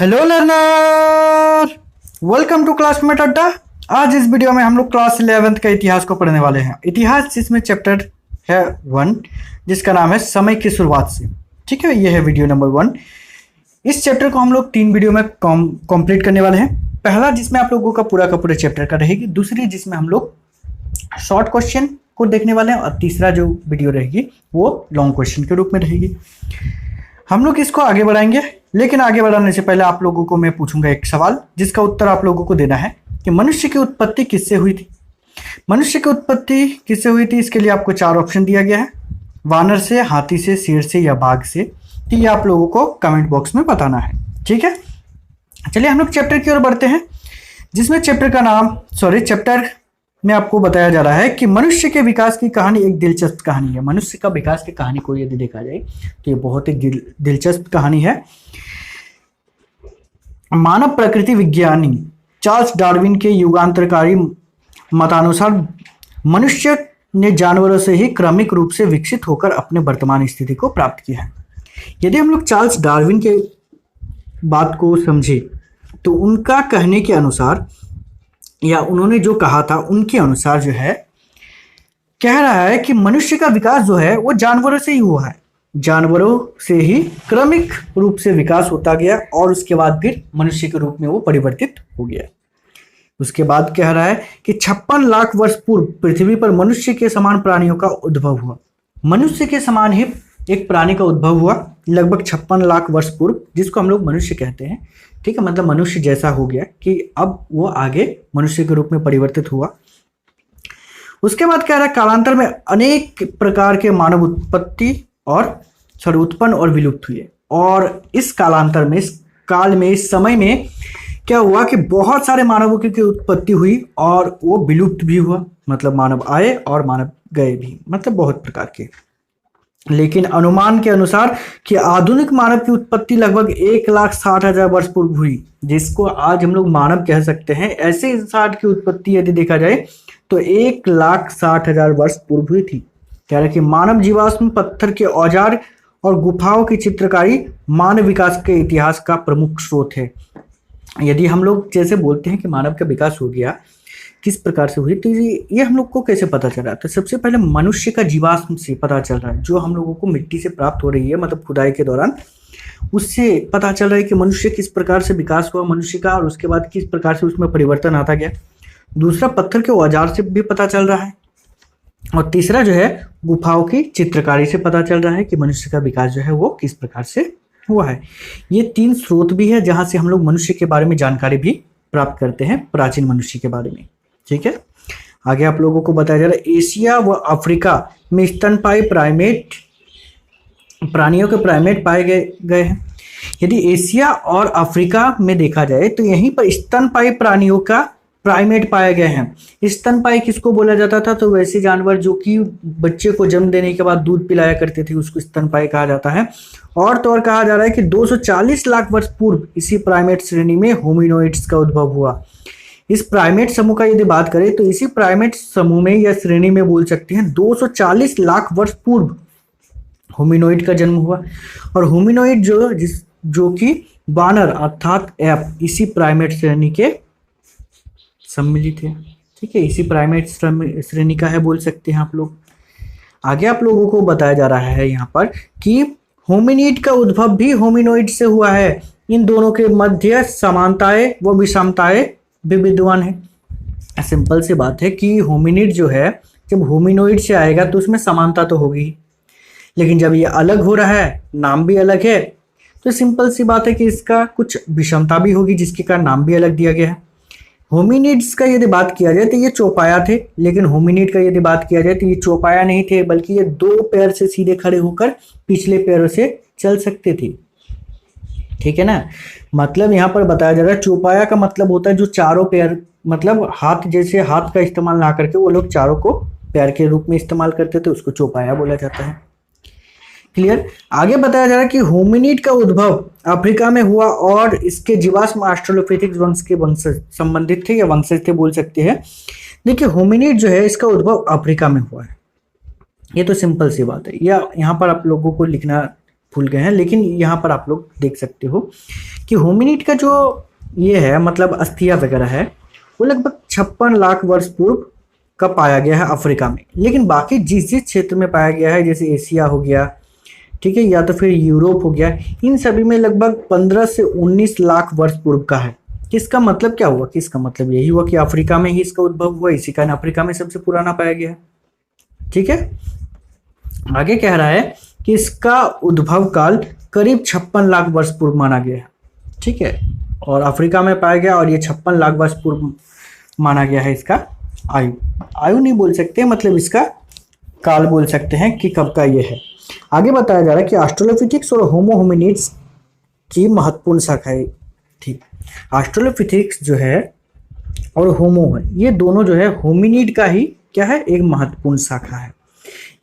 Hello learner, welcome to classmate Adda. आज इस video में हम लोग क्लास 11th का इतिहास को पढ़ने वाले हैं। इतिहास जिसमें चैप्टर है 1 जिसका नाम है समय की शुरुआत से। ठीक है, ये है वीडियो नंबर 1। इस चैप्टर को हम लोग 3 वीडियो में कंप्लीट करने वाले हैं। पहला जिसमें आप लोगों का पूरा चैप्टर का रहेगी, दूसरी जिसमें हम लोग शॉर्ट क्वेश्चन को देखने वाले हैं, और तीसरा जो वीडियो रहेगी वो लॉन्ग क्वेश्चन के रूप में रहेगी। हम लोग इसको आगे बढ़ाएंगे, लेकिन आगे बढ़ाने से पहले आप लोगों को मैं पूछूंगा एक सवाल जिसका उत्तर आप लोगों को देना है कि मनुष्य की उत्पत्ति किससे हुई थी। मनुष्य की उत्पत्ति किससे हुई थी, इसके लिए आपको 4 ऑप्शन दिया गया है। वानर से, हाथी से, शेर से या बाघ से। तो ये आप लोगों को कमेंट बॉक्स में बताना है। ठीक है, चलिए हम लोग चैप्टर की ओर बढ़ते हैं, जिसमें चैप्टर में आपको बताया जा रहा है कि मनुष्य के विकास की कहानी एक दिलचस्प कहानी है। मनुष्य का विकास की कहानी को यदि देखा जाए तो ये बहुत ही दिलचस्प कहानी है। मानव प्रकृति विज्ञानी चार्ल्स डार्विन के युगांतरकारी मतानुसार मनुष्य ने जानवरों से ही क्रमिक रूप से विकसित होकर अपने वर्तमान स्थिति को प्राप्त किया है। यदि हम लोग चार्ल्स डार्विन के बात को समझे तो उनका कहने के अनुसार, या उन्होंने जो कहा था उनके अनुसार जो है, कह रहा है कि मनुष्य का विकास जो है वो जानवरों से ही हुआ है। जानवरों से ही क्रमिक रूप से विकास होता गया और उसके बाद फिर मनुष्य के रूप में वो परिवर्तित हो गया। उसके बाद कह रहा है कि 56 लाख वर्ष पूर्व पृथ्वी पर मनुष्य के समान प्राणियों का उद्भव हुआ। मनुष्य के समान ही एक प्राणी का उद्भव हुआ लगभग 56 लाख वर्ष पूर्व, जिसको हम लोग मनुष्य कहते हैं। ठीक है, मतलब मनुष्य जैसा हो गया कि अब वो आगे मनुष्य के रूप में परिवर्तित हुआ। उसके बाद कह रहा है कालांतर में अनेक प्रकार के मानव उत्पन्न और विलुप्त हुए। और इस कालांतर में, इस काल में, इस समय में क्या हुआ कि बहुत सारे मानवों की उत्पत्ति हुई और वो विलुप्त भी हुआ। मतलब मानव आए और मानव गए भी, मतलब बहुत प्रकार के। लेकिन अनुमान के अनुसार कि आधुनिक मानव की उत्पत्ति लगभग 1,60,000 वर्ष पूर्व हुई, जिसको आज हम लोग मानव कह सकते हैं। ऐसे इंसान की उत्पत्ति यदि देखा जाए तो 1,60,000 वर्ष पूर्व हुई थी। कह रहे कि मानव जीवाश्म, पत्थर के औजार और गुफाओं की चित्रकारी मानव विकास के इतिहास का प्रमुख स्रोत है। यदि हम लोग जैसे बोलते हैं कि मानव का विकास हो गया, किस प्रकार से हुई, तो ये हम लोग को कैसे पता चल रहा है? तो सबसे पहले मनुष्य का जीवाश्म से पता चल रहा है, जो हम लोगों को मिट्टी से प्राप्त हो रही है, मतलब खुदाई के दौरान। उससे पता चल रहा है कि मनुष्य किस प्रकार से विकास हुआ मनुष्य का, और उसके बाद किस प्रकार से उसमें परिवर्तन आता गया। दूसरा, पत्थर के औजार से भी पता चल रहा है। और तीसरा जो है, गुफाओं की चित्रकारी से पता चल रहा है कि मनुष्य का विकास जो है वो किस प्रकार से हुआ है। ये 3 स्रोत भी है जहां से हम लोग मनुष्य के बारे में जानकारी भी प्राप्त करते हैं, प्राचीन मनुष्य के बारे में। ठीक है, आगे आप लोगों को बताया जा रहा है एशिया व अफ्रीका में स्तनपायी प्राणियों के प्राइमेट पाए गए हैं। यदि एशिया और अफ्रीका में देखा जाए तो यहीं पर स्तनपायी प्राणियों का प्राइमेट पाए गए हैं। स्तनपायी किसको बोला जाता था? तो वैसे जानवर जो कि बच्चे को जन्म देने के बाद दूध पिलाया करते थे, उसको स्तनपायी कहा जाता है। और तो और कहा जा रहा है कि 240 लाख वर्ष पूर्व इसी प्राइमेट श्रेणी में होमिनोइड्स का उद्भव हुआ। इस प्राइमेट समूह का यदि बात करें तो इसी प्राइमेट समूह में या श्रेणी में बोल सकते हैं 240 लाख वर्ष पूर्व होमिनोइड का जन्म हुआ। और होमिनोइड जो कि वानर अर्थात एप, इसी प्राइमेट श्रेणी के सम्मिलित है। ठीक है, इसी प्राइमेट श्रेणी का है बोल सकते हैं आप लोग। आगे आप लोगों को बताया जा रहा है यहाँ पर कि होमिनिड का उद्भव भी होमिनोइड से हुआ है। इन दोनों के मध्य समानताएं व विषमताएं भी विद्यमान है। सिंपल सी बात है कि होमिनिड जो है, जब होमिनोइड से आएगा तो उसमें समानता तो होगी, लेकिन जब ये अलग हो रहा है, नाम भी अलग है, तो सिंपल सी बात है कि इसका कुछ विषमता भी होगी, जिसके कारण नाम भी अलग दिया गया है। होमिनिड्स का यदि बात किया जाए तो ये चौपाया थे, लेकिन होमिनिड का यदि बात किया जाए तो ये चौपाया नहीं थे, बल्कि ये 2 पैर से सीधे खड़े होकर पिछले पैरों से चल सकते थे। ठीक है ना, मतलब यहाँ पर बताया जा रहा है चौपाया का मतलब होता है जो चारों पैर, मतलब हाथ, जैसे हाथ का इस्तेमाल ना करके वो लोग चारों को पैर के रूप में इस्तेमाल करते थे, उसको चौपाया बोला जाता है। क्लियर। आगे बताया जा रहा है कि होमिनिड का उद्भव अफ्रीका में हुआ और इसके जीवाश्म ऑस्ट्रेलोपिथेकस वंश के वंशज संबंधित थे या वंशज थे बोल सकते हैं। देखिए होमिनिड जो है इसका उद्भव अफ्रीका में हुआ है, ये तो सिंपल सी बात है। या यहाँ पर आप लोगों को लिखना भूल गए हैं, लेकिन यहाँ पर आप लोग देख सकते हो कि होमिनिड का जो ये है मतलब अस्थिया वगैरह है वो लगभग 56 लाख वर्ष पूर्व का पाया गया है अफ्रीका में। लेकिन बाकी जिस जिस क्षेत्र में पाया गया है, जैसे एशिया हो गया, ठीक है, या तो फिर यूरोप हो गया, इन सभी में लगभग 15 से 19 लाख वर्ष पूर्व का है। किसका मतलब क्या हुआ? किसका मतलब यही हुआ कि अफ्रीका में ही इसका उद्भव हुआ, इसी कारण अफ्रीका में सबसे पुराना पाया गया है। ठीक है, आगे कह रहा है कि इसका उद्भव काल करीब 56 लाख वर्ष पूर्व माना गया है। ठीक है, और अफ्रीका में पाया गया और ये 56 लाख वर्ष पूर्व माना गया है इसका आयु। आयु नहीं बोल सकते, मतलब इसका काल बोल सकते हैं कि कब का ये है। आगे बताया जा रहा है कि ऑस्ट्रेलोपिथेक्स और होमो होमिनिड्स की महत्वपूर्ण शाखाएं थी। ऑस्ट्रेलोपिथेक्स जो है और होमो है, ये दोनों जो है होमिनिड का ही क्या है, एक महत्वपूर्ण शाखा है।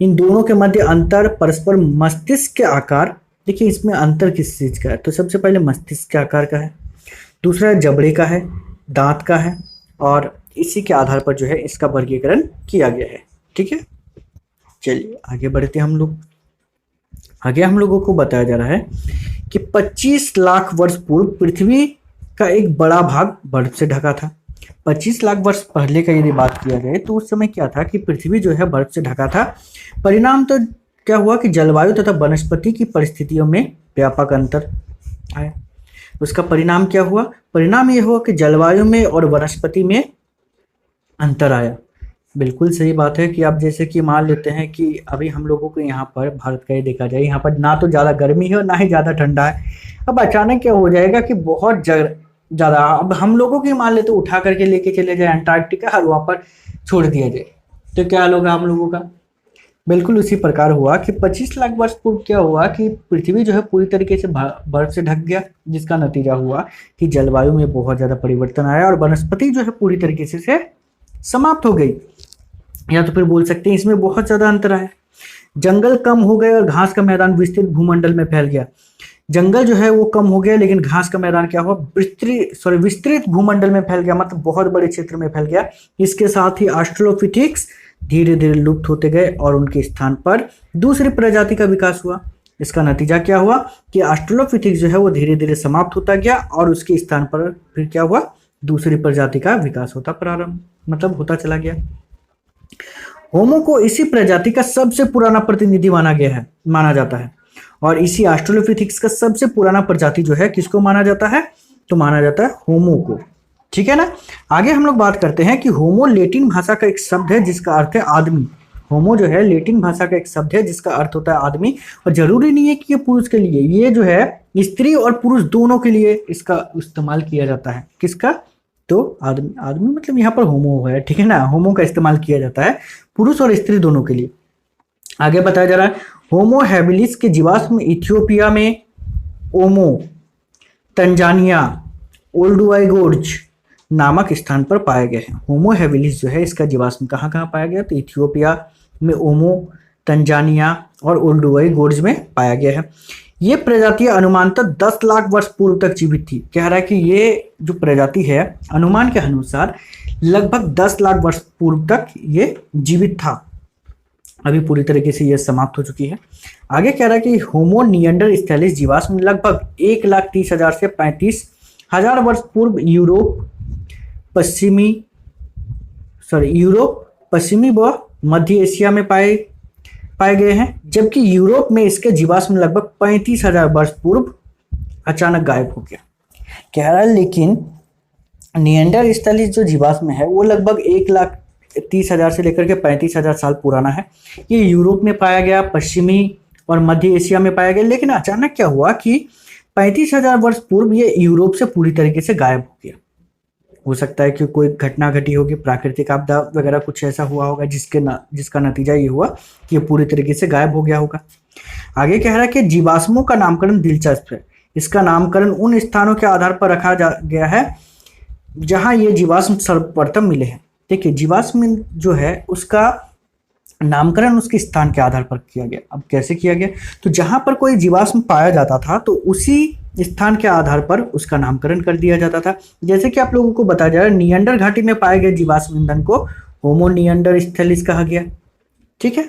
इन दोनों के मध्य अंतर परस्पर मस्तिष्क के आकार, देखिए इसमें अंतर किस चीज का है, तो सबसे पहले मस्तिष्क के आकार का है, दूसरा जबड़े का है, दांत का है, और इसी के आधार पर जो है इसका वर्गीकरण किया गया है। ठीक है, चलिए आगे बढ़ते हैं हम लोग। आगे हम लोगों को बताया जा रहा है कि 25 लाख वर्ष पूर्व पृथ्वी का एक बड़ा भाग बर्फ से ढका था। 25 लाख वर्ष पहले का यदि बात किया जाए तो उस समय क्या था कि पृथ्वी जो है बर्फ से ढका था। परिणाम तो क्या हुआ कि जलवायु तथा वनस्पति की परिस्थितियों में व्यापक अंतर आया। उसका परिणाम क्या हुआ? परिणाम ये हुआ कि जलवायु में और वनस्पति में अंतर आया। बिल्कुल सही बात है कि आप जैसे कि मान लेते हैं कि अभी हम लोगों को यहाँ पर भारत का ही देखा जाए, यहाँ पर ना तो ज़्यादा गर्मी है और ना ही ज़्यादा ठंडा है। अब अचानक क्या हो जाएगा कि बहुत ज़्यादा, अब हम लोगों की मान लेते उठा करके लेके चले जाए अंटार्कटिका और वहाँ पर छोड़ दिया जाए तो क्या हाल होगा हम लोगों का? बिल्कुल उसी प्रकार हुआ कि 25 लाख वर्ष पूर्व क्या हुआ कि पृथ्वी जो है पूरी तरीके से बर्फ से ढक गया, जिसका नतीजा हुआ कि जलवायु में बहुत ज़्यादा परिवर्तन आया और वनस्पति जो है पूरी तरीके से समाप्त हो गई, या तो फिर बोल सकते हैं इसमें बहुत ज़्यादा अंतर आया। जंगल कम हो गए और घास का मैदान विस्तृत भूमंडल में फैल गया। जंगल जो है वो कम हो गया लेकिन घास का मैदान क्या हुआ, विस्तृत भूमंडल में फैल गया, मतलब बहुत बड़े क्षेत्र में फैल गया। इसके साथ ही ऑस्ट्रेलोपिथेक्स धीरे धीरे लुप्त होते गए और उनके स्थान पर दूसरी प्रजाति का विकास हुआ। इसका नतीजा क्या हुआ कि ऑस्ट्रेलोपिथेक्स जो है वो धीरे धीरे समाप्त होता गया और उसके स्थान पर फिर क्या हुआ, दूसरी प्रजाति का विकास होता प्रारंभ मतलब होता चला गया। होमो को इसी प्रजाति का सबसे पुराना प्रतिनिधि माना जाता है और इसी ऑस्ट्रेलोपिथेक्स का सबसे पुराना प्रजाति जो है किसको माना जाता है, तो माना जाता है होमो को। ठीक है ना। आगे हम लोग बात करते हैं कि होमो लैटिन भाषा का एक शब्द है जिसका अर्थ है आदमी। होमो जो है लैटिन भाषा का एक शब्द है जिसका अर्थ होता है आदमी, और जरूरी नहीं है कि ये पुरुष के लिए, ये जो है स्त्री और पुरुष दोनों के लिए इसका इस्तेमाल किया जाता है। किसका? तो आदमी मतलब यहाँ पर होमो है, ठीक है ना। होमो का इस्तेमाल किया जाता है पुरुष और स्त्री दोनों के लिए। आगे बताया जा रहा है होमो हैबिलिस के जीवाश्म इथियोपिया में, ओमो, तंजानिया, ओल्डुआई गोर्ज नामक स्थान पर पाए गए हैं। होमो हैबिलिस जो है इसका जीवाश्म कहाँ कहाँ पाया गया, तो इथियोपिया में ओमो, तंजानिया और ओल्डुआई गोर्ज में पाया गया है। ये प्रजातियां अनुमानतः 10 लाख वर्ष पूर्व तक जीवित थी। कह रहा है कि ये जो प्रजाति है अनुमान के अनुसार लगभग 10 लाख वर्ष पूर्व तक ये जीवित था, अभी पूरी तरीके से ये समाप्त हो चुकी है। आगे कह रहा है कि होमो निएंडरथैलिस जीवाश्म लगभग 1,30,000 से 35,000 वर्ष पूर्व यूरोप, पश्चिमी व मध्य एशिया में पाए गए हैं, जबकि यूरोप में इसके जीवाश्म लगभग 35,000 वर्ष पूर्व अचानक गायब हो गया। कह रहा है लेकिन निएंडरथैलिस जो जीवाश्म है वो लगभग 1,30,000 से लेकर के 35,000 साल पुराना है। ये यूरोप में पाया गया, पश्चिमी और मध्य एशिया में पाया गया, लेकिन अचानक क्या हुआ कि 35,000 वर्ष पूर्व ये यूरोप से पूरी तरीके से गायब हो गया। हो सकता है कि कोई घटना घटी होगी, प्राकृतिक आपदा वगैरह कुछ ऐसा हुआ होगा जिसका नतीजा ये हुआ कि ये पूरी तरीके से गायब हो गया होगा। आगे कह रहा है कि जीवाश्मों का नामकरण दिलचस्प है। इसका नामकरण उन स्थानों के आधार पर रखा गया है जहां ये जीवाश्म सर्वप्रथम मिले हैं। देखिए जीवाश्म जो है उसका नामकरण उसके स्थान के आधार पर किया गया। अब कैसे किया गया, तो जहां पर कोई जीवाश्म पाया जाता था तो उसी स्थान के आधार पर उसका नामकरण कर दिया जाता था। जैसे कि आप लोगों को बताया जा रहा है निएंडर घाटी में पाए गए जीवाश्म ईंधन को होमो निएंडरथैलिस कहा गया। ठीक है,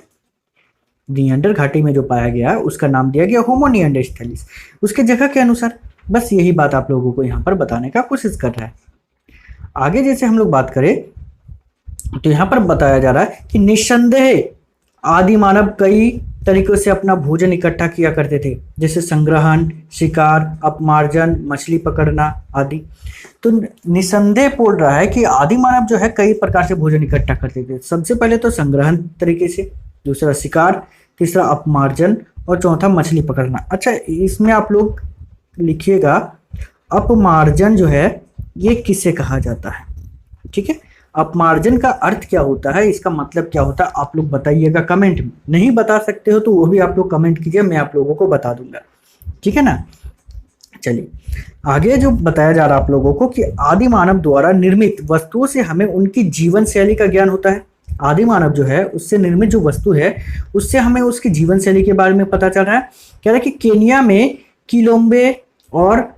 निएंडर घाटी में जो पाया गया उसका नाम दिया गया होमो निएंडरथैलिस, उसके जगह के अनुसार। बस यही बात आप लोगों को यहाँ पर बताने का कोशिश कर रहा है। आगे जैसे हम लोग बात करें तो यहाँ पर बताया जा रहा है कि निस्संदेह आदि मानव कई तरीकों से अपना भोजन इकट्ठा किया करते थे, जैसे संग्रहण, शिकार, अपमार्जन, मछली पकड़ना आदि। तो निस्संदेह बोल रहा है कि आदि मानव जो है कई प्रकार से भोजन इकट्ठा करते थे। सबसे पहले तो संग्रहण तरीके से, दूसरा शिकार, तीसरा अपमार्जन और चौथा मछली पकड़ना। अच्छा, इसमें आप लोग लिखिएगा अपमार्जन जो है ये किसे कहा जाता है, ठीक है। अपमार्जन का अर्थ क्या होता है, इसका मतलब क्या होता है, आप लोग बताइएगा कमेंट में। नहीं बता सकते हो तो वो भी आप लोग कमेंट कीजिए, मैं आप लोगों को बता दूंगा, ठीक है ना। चलिए आगे जो बताया जा रहा है आप लोगों को कि आदि मानव द्वारा निर्मित वस्तुओं से हमें उनकी जीवन शैली का ज्ञान होता है। आदि मानव जो है उससे निर्मित जो वस्तु है उससे हमें उसकी जीवन शैली के बारे में पता चल रहा है। कह रहा है कि केनिया में किलोम्बे और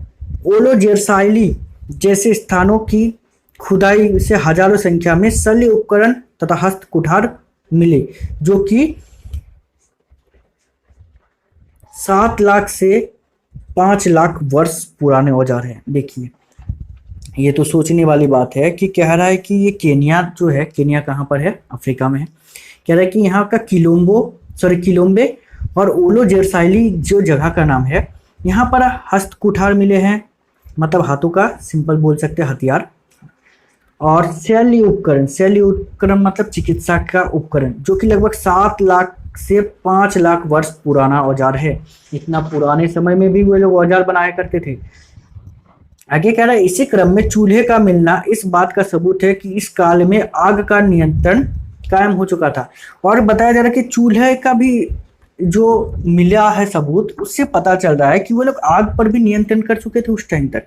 ओलोजेरसाइली जैसे स्थानों की खुदाई से हजारों संख्या में शल्य उपकरण तथा हस्त कुठार मिले, जो कि 7 लाख से 5 लाख वर्ष पुराने औजार हैं। देखिए ये तो सोचने वाली बात है कि कह रहा है कि ये केनिया जो है, केनिया कहाँ पर है, अफ्रीका में है। कह रहा है कि यहाँ का किलोम्बे और ओलोजेरसाइली जो जगह का नाम है, यहाँ पर हस्त कुठार मिले हैं, मतलब हाथों का सिंपल बोल सकते हैं हथियार, और शल्य उपकरण मतलब चिकित्सा का उपकरण, जो कि लगभग 7 लाख से 5 लाख वर्ष पुराना औजार है। इतना पुराने समय में भी वो लोग औजार बनाया करते थे। आगे कह रहा है इसी क्रम में चूल्हे का मिलना इस बात का सबूत है कि इस काल में आग का नियंत्रण कायम हो चुका था। और बताया जा रहा है कि चूल्हे का भी जो मिला है सबूत, उससे पता चल रहा है कि वो लोग आग पर भी नियंत्रण कर चुके थे उस टाइम तक।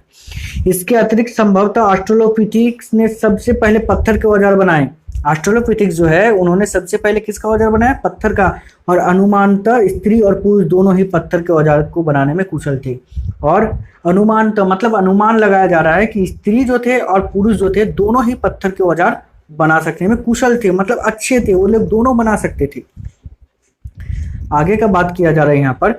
इसके अतिरिक्त संभवतः ऑस्ट्रेलोपिथेकस ने सबसे पहले पत्थर के औजार बनाए। ऑस्ट्रेलोपिथेकस जो है उन्होंने सबसे पहले किसका औजार बनाया, पत्थर का। और अनुमानतः स्त्री और पुरुष दोनों ही पत्थर के औजार को बनाने में कुशल थे। और अनुमानतः मतलब अनुमान लगाया जा रहा है कि स्त्री जो थे और पुरुष जो थे दोनों ही पत्थर के औजार बना सकने में कुशल थे, मतलब अच्छे थे, वो लोग दोनों बना सकते थे। आगे का बात किया जा रहा है यहाँ पर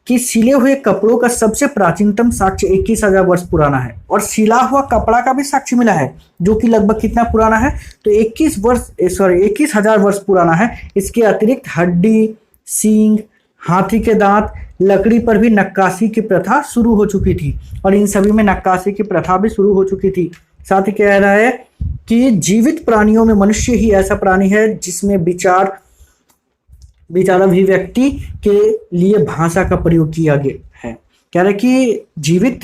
कि सिले हुए कपड़ों का सबसे प्राचीनतम साक्ष्य 21,000 वर्ष पुराना है, और सिला हुआ कपड़ा का भी साक्ष्य मिला है, जो कि लगभग कितना पुराना है, तो 21,000 वर्ष पुराना है। इसके अतिरिक्त हड्डी, सींग, हाथी के दांत, लकड़ी पर भी नक्काशी की प्रथा शुरू हो चुकी थी, और इन सभी में नक्काशी की प्रथा भी शुरू हो चुकी थी। साथ ही कह रहा है कि जीवित प्राणियों में मनुष्य ही ऐसा प्राणी है जिसमें विचार अभिव्यक्ति के लिए भाषा का प्रयोग किया गया है। कह रहे कि जीवित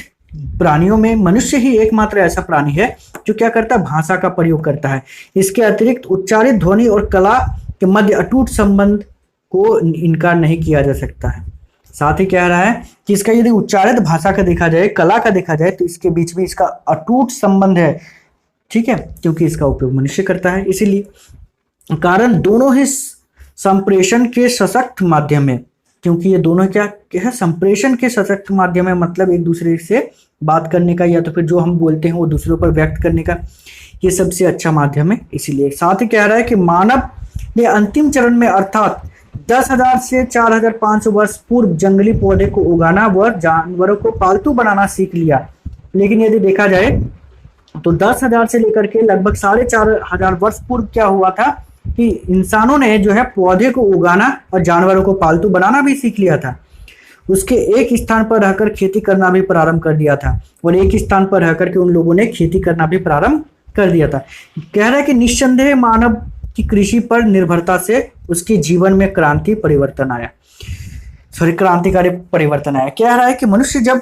प्राणियों में मनुष्य ही एकमात्र ऐसा प्राणी है जो क्या करता है, भाषा का प्रयोग करता है। इसके अतिरिक्त उच्चारित ध्वनि और कला के मध्य अटूट संबंध को इनकार नहीं किया जा सकता है। साथ ही कह रहा है कि इसका यदि उच्चारित भाषा का देखा जाए, कला का देखा जाए, तो इसके बीच में इसका अटूट संबंध है, ठीक है, क्योंकि इसका उपयोग मनुष्य करता है। इसीलिए कारण दोनों ही संप्रेषण के सशक्त माध्यम है, क्योंकि ये दोनों क्या है, संप्रेषण के सशक्त माध्यम है, मतलब एक दूसरे से बात करने का या तो फिर जो हम बोलते हैं वो दूसरों पर व्यक्त करने का ये सबसे अच्छा माध्यम है। इसीलिए साथ ही कह रहा है कि मानव ने अंतिम चरण में अर्थात 10,000 से 4,500 वर्ष पूर्व जंगली पौधे को उगाना व जानवरों को पालतू बनाना सीख लिया। लेकिन यदि देखा जाए तो 10,000 से लेकर के लगभग 4,500 वर्ष पूर्व क्या हुआ था कि इंसानों ने जो है पौधे को उगाना और जानवरों को पालतू बनाना भी सीख लिया था। उसके एक स्थान पर रहकर खेती करना भी प्रारंभ कर दिया था, और एक स्थान पर रहकर के उन लोगों ने खेती करना भी प्रारंभ कर दिया था। कह रहा है कि निस्संदेह मानव की कृषि पर निर्भरता से उसके जीवन में क्रांतिकारी परिवर्तन आया। कह रहा है कि मनुष्य जब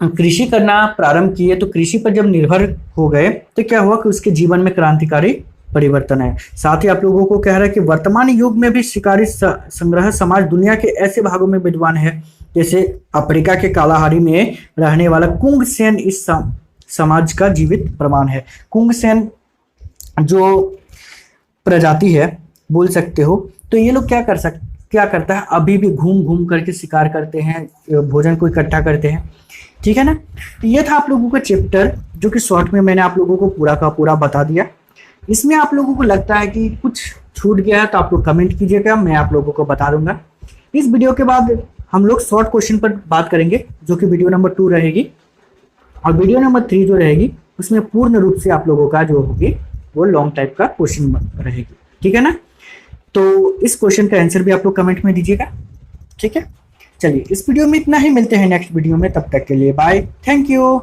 कृषि करना प्रारंभ किए तो कृषि पर जब निर्भर हो गए तो क्या हुआ कि उसके जीवन में क्रांतिकारी परिवर्तन है। साथ ही आप लोगों को कह रहा है कि वर्तमान युग में भी शिकारी संग्रह समाज दुनिया के ऐसे भागों में विद्वान है, जैसे अफ्रीका के कालाहारी में रहने वाला कुंग सेन इस समाज का जीवित प्रमाण है। कुंग सेन जो प्रजाति है बोल सकते हो, तो ये लोग क्या करता है, अभी भी घूम घूम करके शिकार करते हैं, भोजन को इकट्ठा करते हैं, ठीक है ना। तो ये था आप लोगों का चैप्टर, जो कि शॉर्ट में मैंने आप लोगों को पूरा का पूरा बता दिया। इसमें आप लोगों को लगता है कि कुछ छूट गया है तो आप लोग कमेंट कीजिएगा, मैं आप लोगों को बता दूंगा। इस वीडियो के बाद हम लोग शॉर्ट क्वेश्चन पर बात करेंगे, जो कि वीडियो नंबर 2 रहेगी, और वीडियो नंबर 3 जो रहेगी उसमें पूर्ण रूप से आप लोगों का जो होगी वो लॉन्ग टाइप का क्वेश्चन रहेगी, ठीक है ना। तो इस क्वेश्चन का आंसर भी आप लोग कमेंट में दीजिएगा, ठीक है। चलिए इस वीडियो में इतना ही, मिलते हैं नेक्स्ट वीडियो में, तब तक के लिए बाय, थैंक यू।